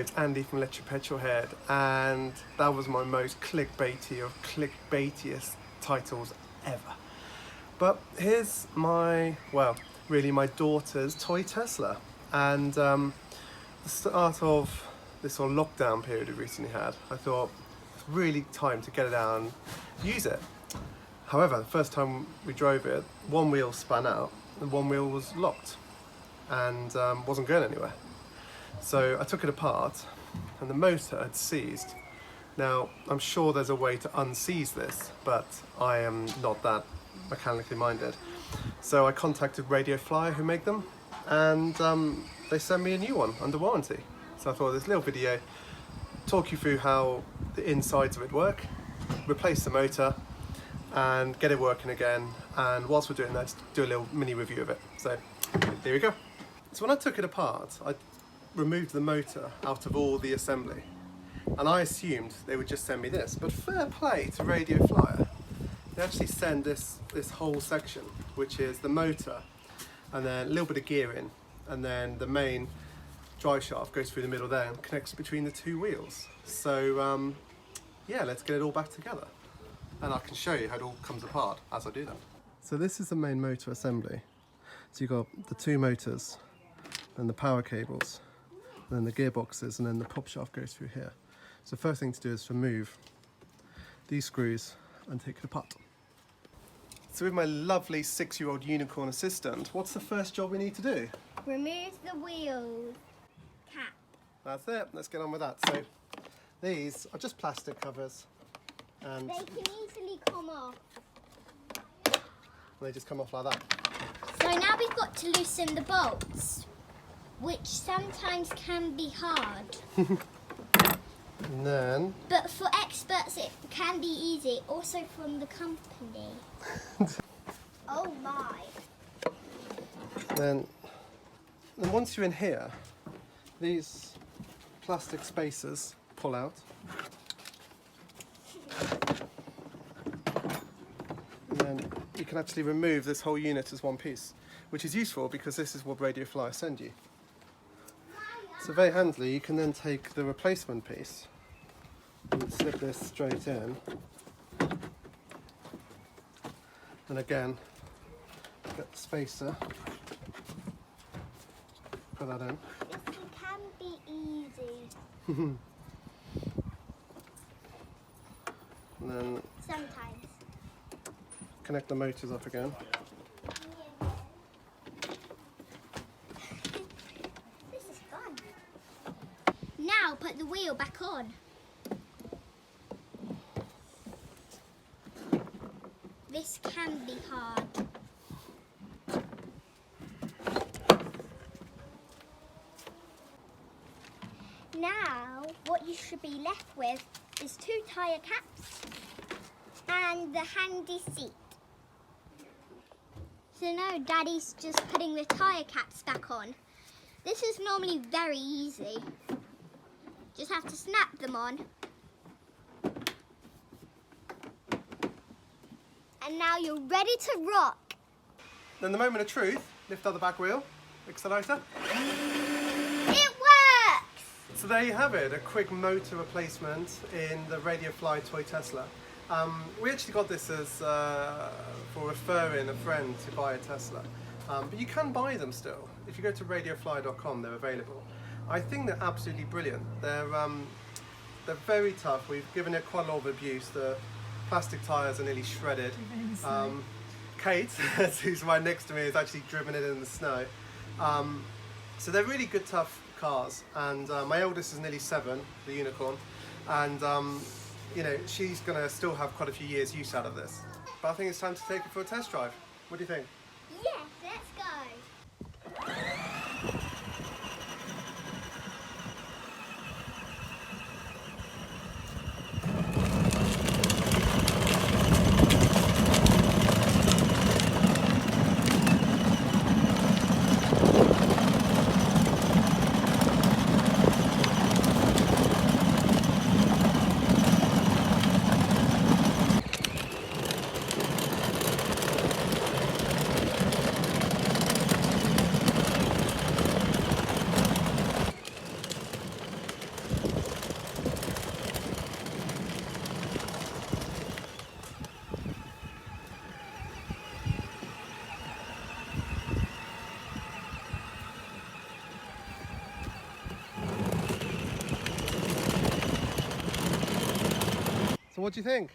it's Andy from Electric and that was my most clickbaity of clickbaitiest titles ever. But here's my, well, really my daughter's toy Tesla, and the start of this sort of lockdown period we recently had, I thought it's really time to get it out and use it. However, the first time we drove it, one wheel spun out and one wheel was locked and wasn't going anywhere. So I took it apart and the motor had seized. Now, I'm sure there's a way to unseize this, but I am not that mechanically minded. So I contacted RadioFlyer, who make them, and they sent me a new one under warranty. So I thought this little video, talk you through how the insides of it work, replace the motor, and get it working again. And whilst we're doing that, just do a little mini review of it. So here we go. So when I took it apart, I removed the motor out of all the assembly, and I assumed they would just send me this, but fair play to RadioFlyer. They actually send this whole section, which is the motor, and then a little bit of gearing, and then the main drive shaft goes through the middle there and connects between the two wheels. So yeah, let's get it all back together, and I can show you how it all comes apart as I do that. So this is the main motor assembly. So you've got the two motors and the power cables, and then the gearboxes, and then the prop shaft goes through here. So the first thing to do is remove these screws and take it apart. So with my lovely 6-year-old unicorn assistant, what's the first job we need to do? Remove the wheel cap. That's it, let's get on with that. So these are just plastic covers, and They can easily come off. they just come off like that. So now we've got to loosen the bolts, which sometimes can be hard. And then But for experts it can be easy, also from the company. Oh my. Then once you're in here, these plastic spacers pull out. And then you can actually remove this whole unit as one piece, which is useful because this is what RadioFlyer send you. So very handily, you can then take the replacement piece and slip this straight in. And again, get the spacer, put that in. This can be easy. And then Sometimes. connect the motors up again. This is fun. Now put the wheel back on. This can be hard. Now, what you should be left with is 2 tyre caps and the handy seat. So now Daddy's just putting the tyre caps back on. This is normally very easy. Just have to snap them on. And now you're ready to rock. Then the moment of truth, lift up the back wheel, accelerator. It works! So there you have it, a quick motor replacement in the RadioFlyer toy Tesla. We actually got this as for referring a friend to buy a Tesla, but you can buy them still. If you go to radioflyer.com, they're available. I think they're absolutely brilliant. They're very tough. We've given it quite a lot of abuse. The plastic tyres are nearly shredded. Kate, who's right next to me, has actually driven it in the snow. So they're really good, tough cars. And my eldest is nearly 7, the unicorn, and you know, she's going to still have quite a few years use out of this. But I think it's time to take it for a test drive. What do you think? Yes, let's go. What do you think?